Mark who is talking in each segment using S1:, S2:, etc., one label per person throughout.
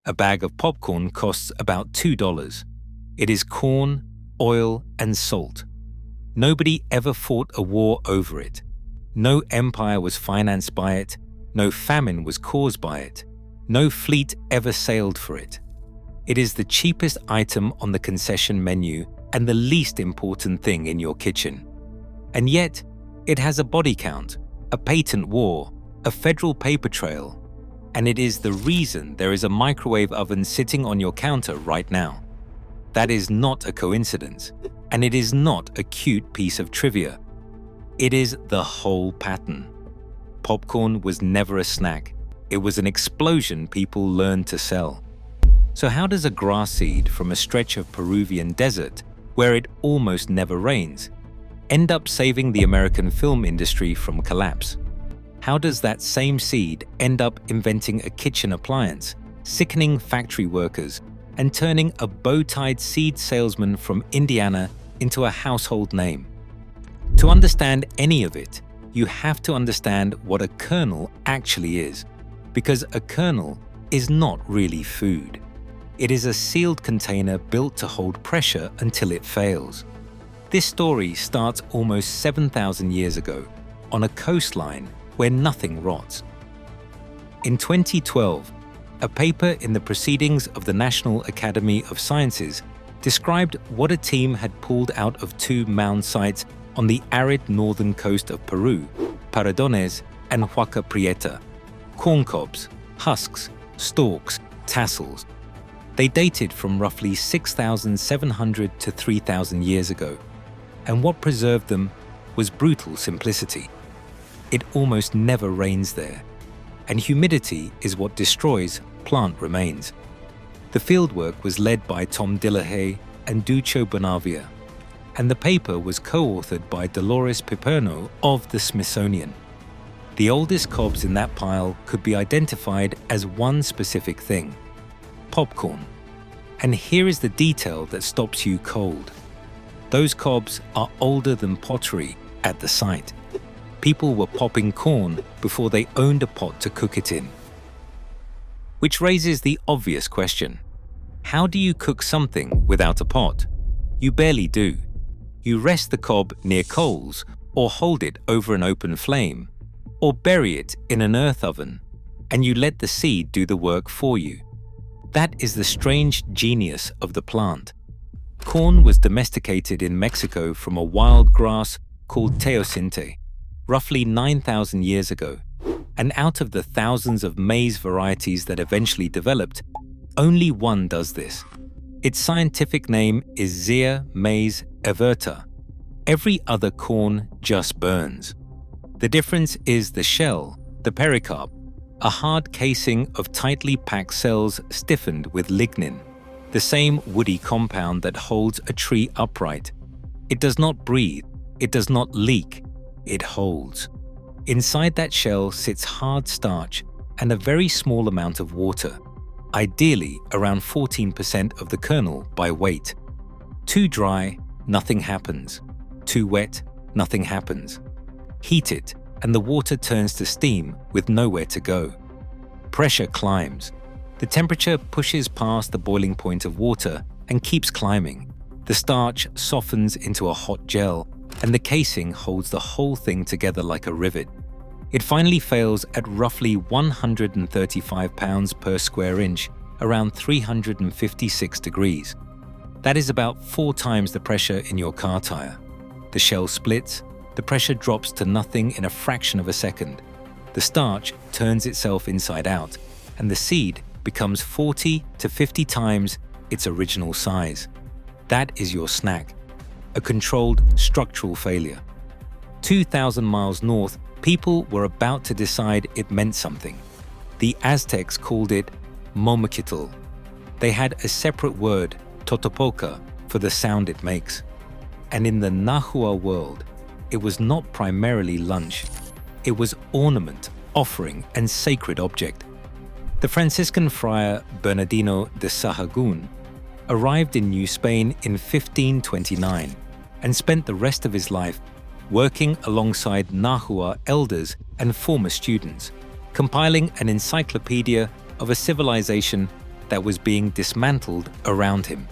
S1: A bag of popcorn costs about $2. It is corn, oil, and salt. Nobody ever fought a war over it. No empire was financed by it. No famine was caused by it. No fleet ever sailed for it. It is the cheapest item on the concession menu and the least important thing in your kitchen. And yet, it has a body count, a patent war, a federal paper trail, and it is the reason there is a microwave oven sitting on your counter right now. That is not a coincidence, and it is not a cute piece of trivia. It is the whole pattern. Popcorn was never a snack. It was an explosion people learned to sell. So how does a grass seed from a stretch of Peruvian desert, where it almost never rains, end up saving the American film industry from collapse? How does that same seed end up inventing a kitchen appliance, sickening factory workers, and turning a bow-tied seed salesman from Indiana into a household name? To understand any of it, you have to understand what a kernel actually is, because a kernel is not really food. It is a sealed container built to hold pressure until it fails. This story starts almost 7,000 years ago, on a coastline where nothing rots. In 2012, a paper in the Proceedings of the National Academy of Sciences described what a team had pulled out of two mound sites on the arid northern coast of Peru, Paradones and Huaca Prieta. Corn cobs, husks, stalks, tassels. They dated from roughly 6,700 to 3,000 years ago, and what preserved them was brutal simplicity. It almost never rains there, and humidity is what destroys plant remains. The fieldwork was led by Tom Dillahay and Ducho Bonavia, and the paper was co-authored by Dolores Piperno of the Smithsonian. The oldest cobs in that pile could be identified as one specific thing: popcorn. And here is the detail that stops you cold. Those cobs are older than pottery at the site. People were popping corn before they owned a pot to cook it in. Which raises the obvious question: how do you cook something without a pot? You barely do. You rest the cob near coals, or hold it over an open flame, or bury it in an earth oven, and you let the seed do the work for you. That is the strange genius of the plant. Corn was domesticated in Mexico from a wild grass called teosinte, roughly 9,000 years ago, and out of the thousands of maize varieties that eventually developed, only one does this. Its scientific name is Zea mays everta. Every other corn just burns. The difference is the shell, the pericarp, a hard casing of tightly packed cells stiffened with lignin, the same woody compound that holds a tree upright. It does not breathe, it does not leak, it holds. Inside that shell sits hard starch and a very small amount of water, ideally around 14% of the kernel by weight. Too dry, nothing happens. Too wet, nothing happens. Heat it, and the water turns to steam with nowhere to go. Pressure climbs. The temperature pushes past the boiling point of water and keeps climbing. The starch softens into a hot gel, and the casing holds the whole thing together like a rivet. It finally fails at roughly 135 pounds per square inch, around 356 degrees. That is about 4 times the pressure in your car tire. The shell splits, the pressure drops to nothing in a fraction of a second. The starch turns itself inside out, and the seed becomes 40 to 50 times its original size. That is your snack, a controlled structural failure. 2,000 miles north, people were about to decide it meant something. The Aztecs called it momoquitl. They had a separate word, totopoca, for the sound it makes. And in the Nahua world, it was not primarily lunch. It was ornament, offering, and sacred object. The Franciscan friar Bernardino de Sahagún arrived in New Spain in 1529 and spent the rest of his life working alongside Nahua elders and former students, compiling an encyclopedia of a civilization that was being dismantled around him.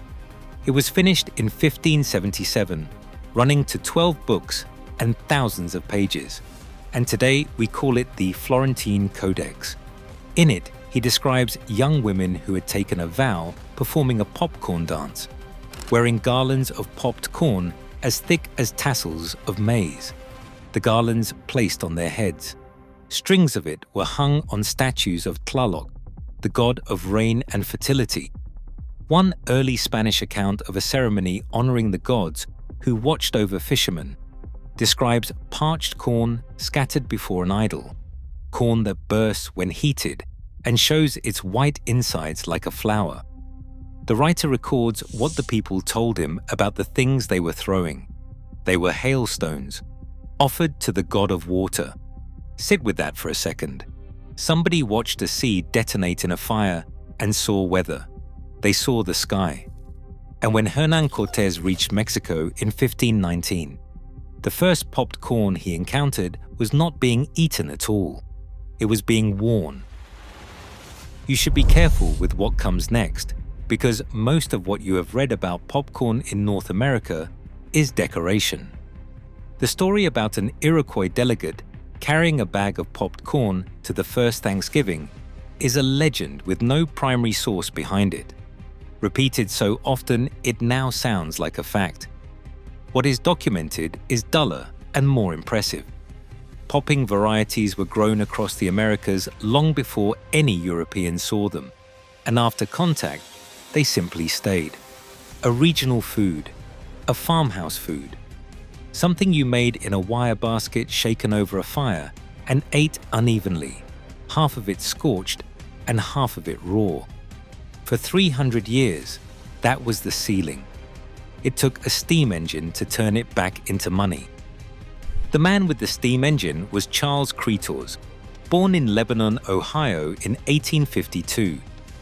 S1: It was finished in 1577, running to 12 books and thousands of pages, and today we call it the Florentine Codex. In it, he describes young women who had taken a vow performing a popcorn dance, wearing garlands of popped corn as thick as tassels of maize, the garlands placed on their heads. Strings of it were hung on statues of Tlaloc, the god of rain and fertility. One early Spanish account of a ceremony honoring the gods who watched over fishermen describes parched corn scattered before an idol, corn that bursts when heated and shows its white insides like a flower. The writer records what the people told him about the things they were throwing. They were hailstones, offered to the god of water. Sit with that for a second. Somebody watched a seed detonate in a fire and saw weather. They saw the sky. And when Hernan Cortés reached Mexico in 1519, the first popped corn he encountered was not being eaten at all. It was being worn. You should be careful with what comes next, because most of what you have read about popcorn in North America is decoration. The story about an Iroquois delegate carrying a bag of popped corn to the first Thanksgiving is a legend with no primary source behind it. Repeated so often, it now sounds like a fact. What is documented is duller and more impressive. Popping varieties were grown across the Americas long before any European saw them, and after contact, they simply stayed. A regional food, a farmhouse food, something you made in a wire basket shaken over a fire and ate unevenly, half of it scorched and half of it raw. For 300 years, that was the ceiling. It took a steam engine to turn it back into money. The man with the steam engine was Charles Cretors, born in Lebanon, Ohio in 1852,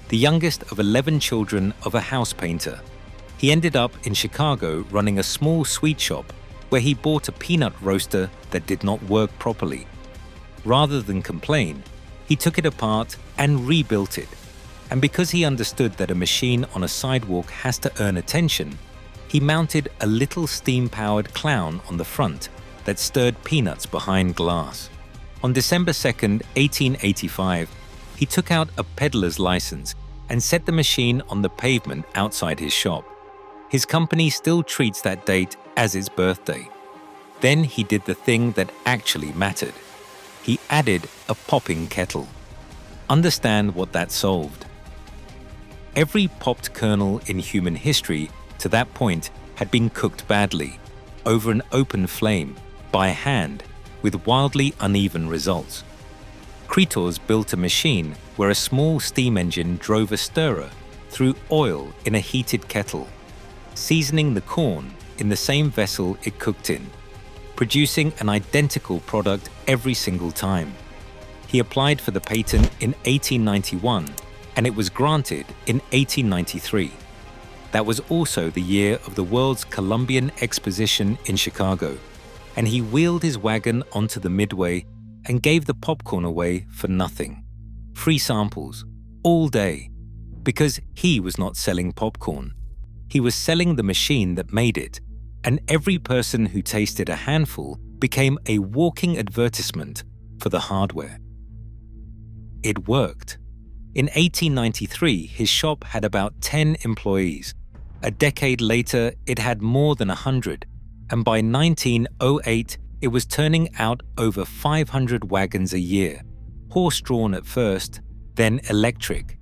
S1: the youngest of 11 children of a house painter. He ended up in Chicago running a small sweet shop where he bought a peanut roaster that did not work properly. Rather than complain, he took it apart and rebuilt it. And because he understood that a machine on a sidewalk has to earn attention, he mounted a little steam-powered clown on the front that stirred peanuts behind glass. On December 2nd, 1885, he took out a peddler's license and set the machine on the pavement outside his shop. His company still treats that date as its birthday. Then he did the thing that actually mattered. He added a popping kettle. Understand what that solved. Every popped kernel in human history to that point had been cooked badly, over an open flame, by hand, with wildly uneven results. Cretors built a machine where a small steam engine drove a stirrer through oil in a heated kettle, seasoning the corn in the same vessel it cooked in, producing an identical product every single time. He applied for the patent in 1891, and it was granted in 1893. That was also the year of the World's Columbian Exposition in Chicago, and he wheeled his wagon onto the Midway and gave the popcorn away for nothing. Free samples, all day, because he was not selling popcorn. He was selling the machine that made it, and every person who tasted a handful became a walking advertisement for the hardware. It worked. In 1893, his shop had about 10 employees. A decade later, it had more than 100, and by 1908, it was turning out over 500 wagons a year, horse-drawn at first, then electric.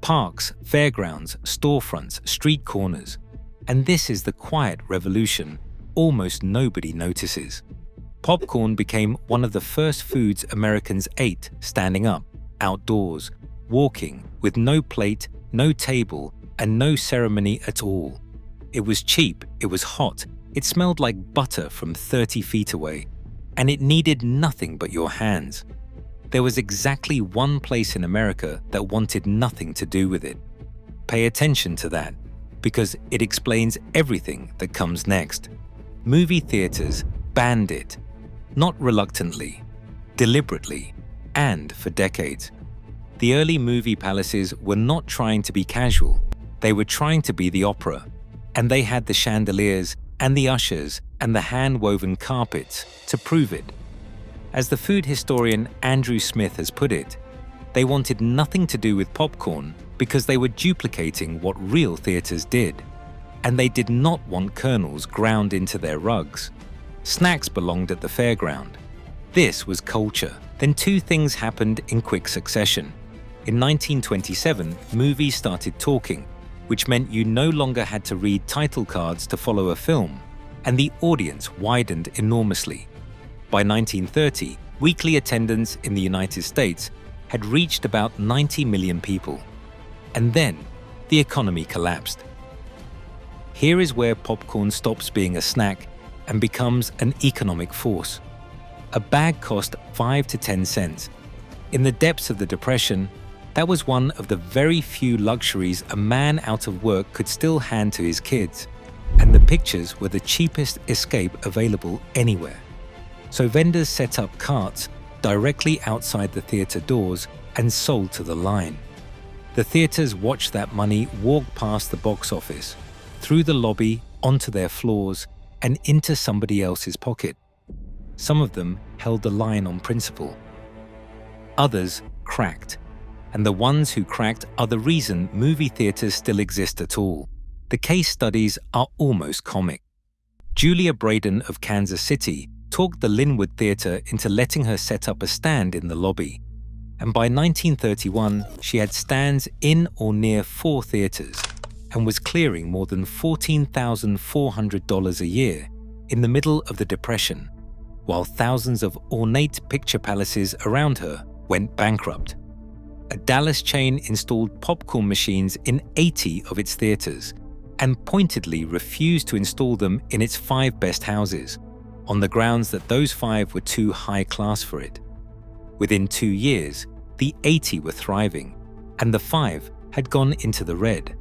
S1: Parks, fairgrounds, storefronts, street corners. And this is the quiet revolution almost nobody notices. Popcorn became one of the first foods Americans ate standing up, outdoors, walking, with no plate, no table, and no ceremony at all. It was cheap, it was hot, it smelled like butter from 30 feet away, and it needed nothing but your hands. There was exactly one place in America that wanted nothing to do with it. Pay attention to that, because it explains everything that comes next. Movie theaters banned it, not reluctantly, deliberately, and for decades. The early movie palaces were not trying to be casual, they were trying to be the opera, and they had the chandeliers and the ushers and the hand-woven carpets to prove it. As the food historian Andrew Smith has put it, they wanted nothing to do with popcorn because they were duplicating what real theaters did, and they did not want kernels ground into their rugs. Snacks belonged at the fairground. This was culture. Then two things happened in quick succession. In 1927, movies started talking, which meant you no longer had to read title cards to follow a film, and the audience widened enormously. By 1930, weekly attendance in the United States had reached about 90 million people. And then, the economy collapsed. Here is where popcorn stops being a snack and becomes an economic force. A bag cost 5 to 10 cents. In the depths of the Depression, that was one of the very few luxuries a man out of work could still hand to his kids, and the pictures were the cheapest escape available anywhere. So vendors set up carts directly outside the theater doors and sold to the line. The theaters watched that money walk past the box office, through the lobby, onto their floors, and into somebody else's pocket. Some of them held the line on principle. Others cracked. And the ones who cracked are the reason movie theaters still exist at all. The case studies are almost comic. Julia Braden of Kansas City talked the Linwood Theater into letting her set up a stand in the lobby. And by 1931, she had stands in or near 4 theaters and was clearing more than $14,400 a year in the middle of the Depression, while thousands of ornate picture palaces around her went bankrupt. A Dallas chain installed popcorn machines in 80 of its theaters and pointedly refused to install them in its 5 best houses, on the grounds that those 5 were too high class for it. Within 2 years, the 80 were thriving, and the 5 had gone into the red.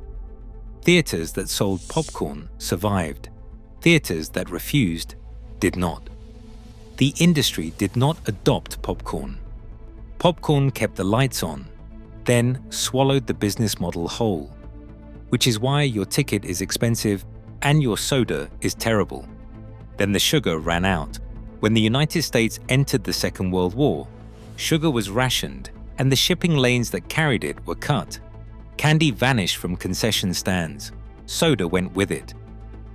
S1: Theaters that sold popcorn survived. Theaters that refused did not. The industry did not adopt popcorn. Popcorn kept the lights on, then swallowed the business model whole, which is why your ticket is expensive and your soda is terrible. Then the sugar ran out. When the United States entered the Second World War, sugar was rationed and the shipping lanes that carried it were cut. Candy vanished from concession stands. Soda went with it.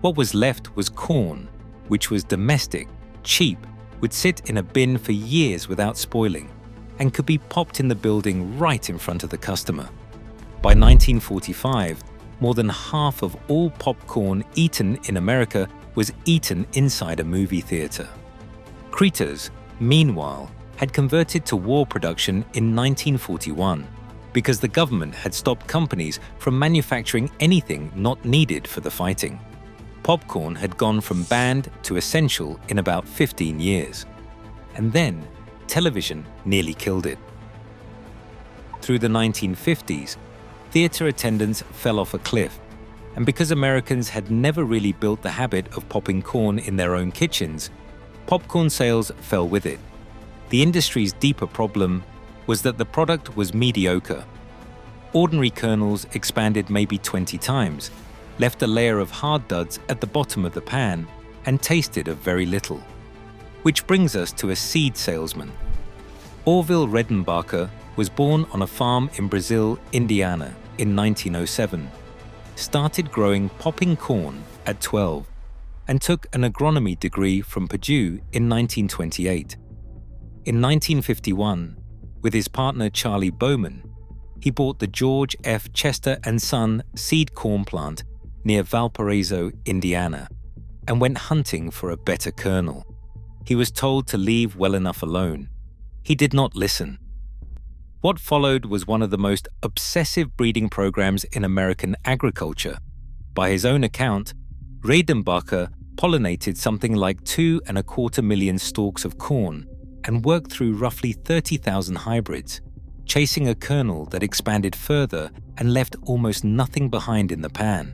S1: What was left was corn, which was domestic, cheap, would sit in a bin for years without spoiling, and could be popped in the building right in front of the customer. By 1945, more than half of all popcorn eaten in America was eaten inside a movie theater. Cretors, meanwhile, had converted to war production in 1941 because the government had stopped companies from manufacturing anything not needed for the fighting. Popcorn had gone from banned to essential in about 15 years. And then, television nearly killed it. Through the 1950s, theater attendance fell off a cliff, and because Americans had never really built the habit of popping corn in their own kitchens, popcorn sales fell with it. The industry's deeper problem was that the product was mediocre. Ordinary kernels expanded maybe 20 times, left a layer of hard duds at the bottom of the pan, and tasted of very little. Which brings us to a seed salesman. Orville Redenbacher was born on a farm in Brazil, Indiana, in 1907, started growing popping corn at 12, and took an agronomy degree from Purdue in 1928. In 1951, with his partner Charlie Bowman, he bought the George F. Chester & Son seed corn plant near Valparaiso, Indiana, and went hunting for a better kernel. He was told to leave well enough alone. He did not listen. What followed was one of the most obsessive breeding programs in American agriculture. By his own account, Redenbacher pollinated something like 2.25 million stalks of corn and worked through roughly 30,000 hybrids, chasing a kernel that expanded further and left almost nothing behind in the pan.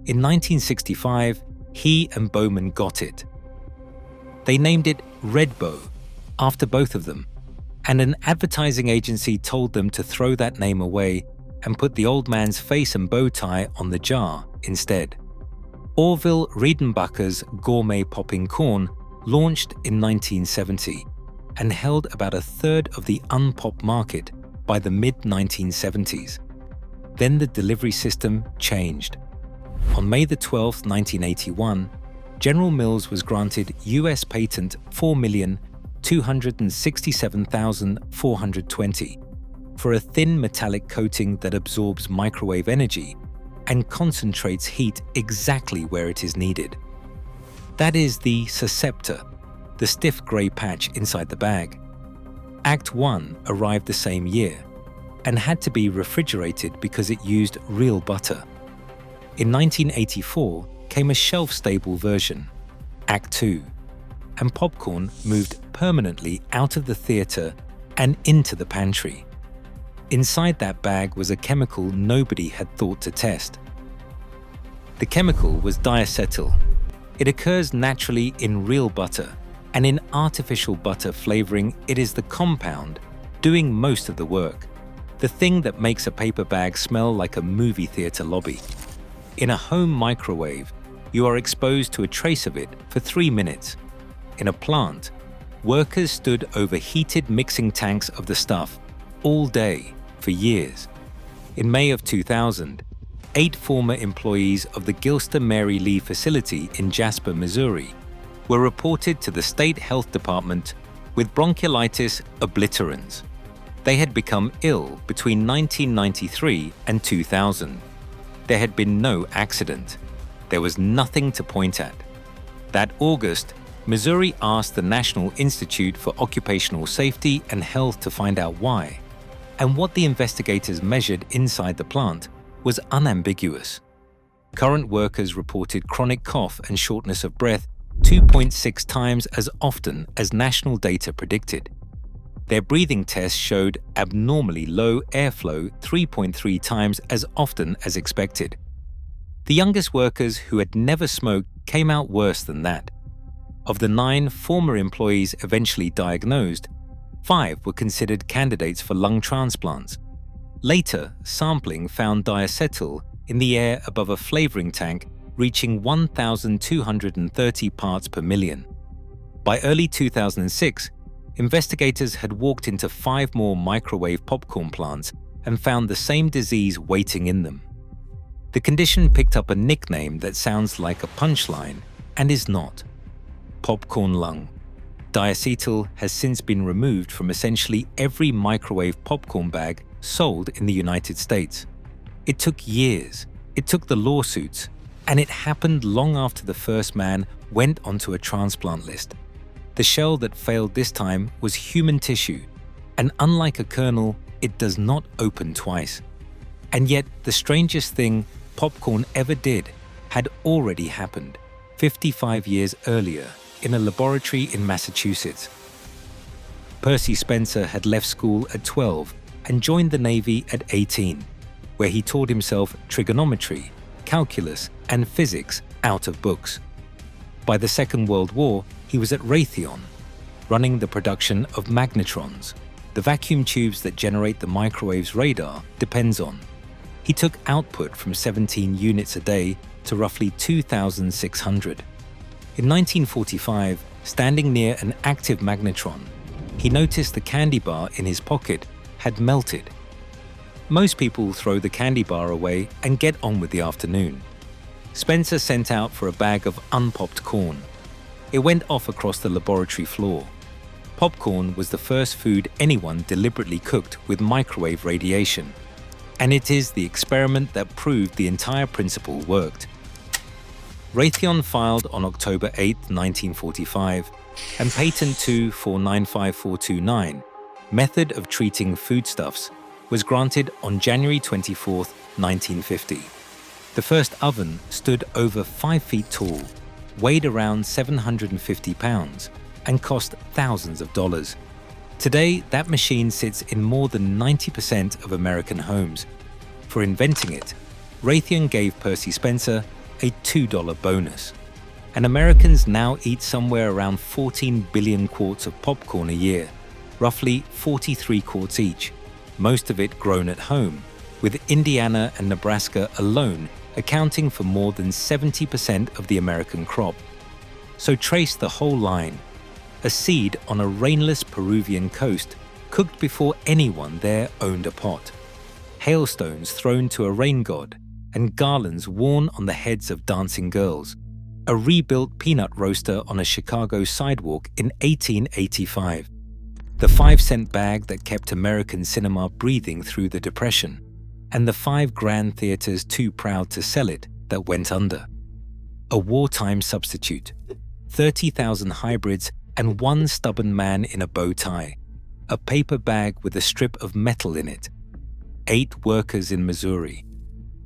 S1: In 1965, he and Bowman got it. They named it Redbow, after both of them. and an advertising agency told them to throw that name away and put the old man's face and bow tie on the jar instead. Orville Redenbacher's gourmet popping corn launched in 1970 and held about a third of the unpopped market by the mid-1970s. Then the delivery system changed. On May 12, 1981, General Mills was granted US patent 4,267,420 for a thin metallic coating that absorbs microwave energy and concentrates heat exactly where it is needed. That is the susceptor, the stiff grey patch inside the bag. Act 1 arrived the same year and had to be refrigerated because it used real butter. In 1984 came a shelf-stable version, Act 2, and popcorn moved permanently out of the theatre and into the pantry. Inside that bag was a chemical nobody had thought to test. The chemical was diacetyl. It occurs naturally in real butter, and in artificial butter flavoring, it is the compound doing most of the work, the thing that makes a paper bag smell like a movie theatre lobby. In a home microwave, you are exposed to a trace of it for 3 minutes. In a plant, workers stood over heated mixing tanks of the stuff all day for years. In May of 2000, 8 former employees of the Gilster Mary Lee facility in Jasper, Missouri, were reported to the state health department with bronchiolitis obliterans. They had become ill between 1993 and 2000. There had been no accident. There was nothing to point at. That August, Missouri asked the National Institute for Occupational Safety and Health to find out why, and what the investigators measured inside the plant was unambiguous. Current workers reported chronic cough and shortness of breath 2.6 times as often as national data predicted. Their breathing tests showed abnormally low airflow 3.3 times as often as expected. The youngest workers who had never smoked came out worse than that. Of the 9 former employees eventually diagnosed, 5 were considered candidates for lung transplants. Later, sampling found diacetyl in the air above a flavoring tank reaching 1,230 parts per million. By early 2006, investigators had walked into 5 more microwave popcorn plants and found the same disease waiting in them. The condition picked up a nickname that sounds like a punchline and is not: popcorn lung. Diacetyl has since been removed from essentially every microwave popcorn bag sold in the United States. It took years, it took the lawsuits, and it happened long after the first man went onto a transplant list. The shell that failed this time was human tissue, and unlike a kernel, it does not open twice. And yet, the strangest thing popcorn ever did had already happened 55 years earlier in a laboratory in Massachusetts. Percy Spencer had left school at 12 and joined the Navy at 18, where he taught himself trigonometry, calculus, and physics out of books. By the Second World War, he was at Raytheon, running the production of magnetrons, the vacuum tubes that generate the microwave's radar depends on. He took output from 17 units a day to roughly 2,600. In 1945, standing near an active magnetron, he noticed the candy bar in his pocket had melted. Most people throw the candy bar away and get on with the afternoon. Spencer sent out for a bag of unpopped corn. It went off across the laboratory floor. Popcorn was the first food anyone deliberately cooked with microwave radiation, and it is the experiment that proved the entire principle worked. Raytheon filed on October 8, 1945, and Patent 2495429, Method of Treating Foodstuffs, was granted on January 24, 1950. The first oven stood over 5 feet tall, weighed around 750 pounds, and cost thousands of dollars. Today, that machine sits in more than 90% of American homes. For inventing it, Raytheon gave Percy Spencer a $2 bonus. And Americans now eat somewhere around 14 billion quarts of popcorn a year. roughly 43 quarts each, most of it grown at home, with Indiana and Nebraska alone accounting for more than 70% of the American crop. So trace the whole line. A seed on a rainless Peruvian coast, cooked before anyone there owned a pot. Hailstones thrown to a rain god, and garlands worn on the heads of dancing girls. A rebuilt peanut roaster on a Chicago sidewalk in 1885. The 5-cent bag that kept American cinema breathing through the Depression. And the 5 grand theaters too proud to sell it that went under. A wartime substitute. 30,000 hybrids and one stubborn man in a bow tie. A paper bag with a strip of metal in it. 8 workers in Missouri.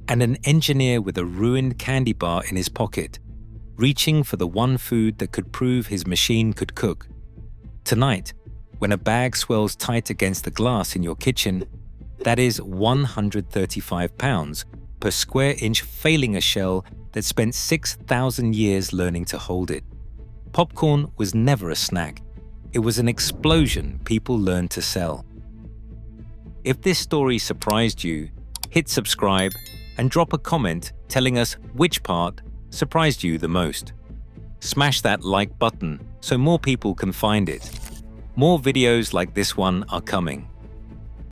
S1: And an engineer with a ruined candy bar in his pocket, reaching for the one food that could prove his machine could cook. Tonight, when a bag swells tight against the glass in your kitchen, that is 135 pounds per square inch, failing a shell that spent 6,000 years learning to hold it. Popcorn was never a snack. It was an explosion people learned to sell. If this story surprised you, hit subscribe and drop a comment telling us which part surprised you the most. Smash that like button so more people can find it. More videos like this one are coming.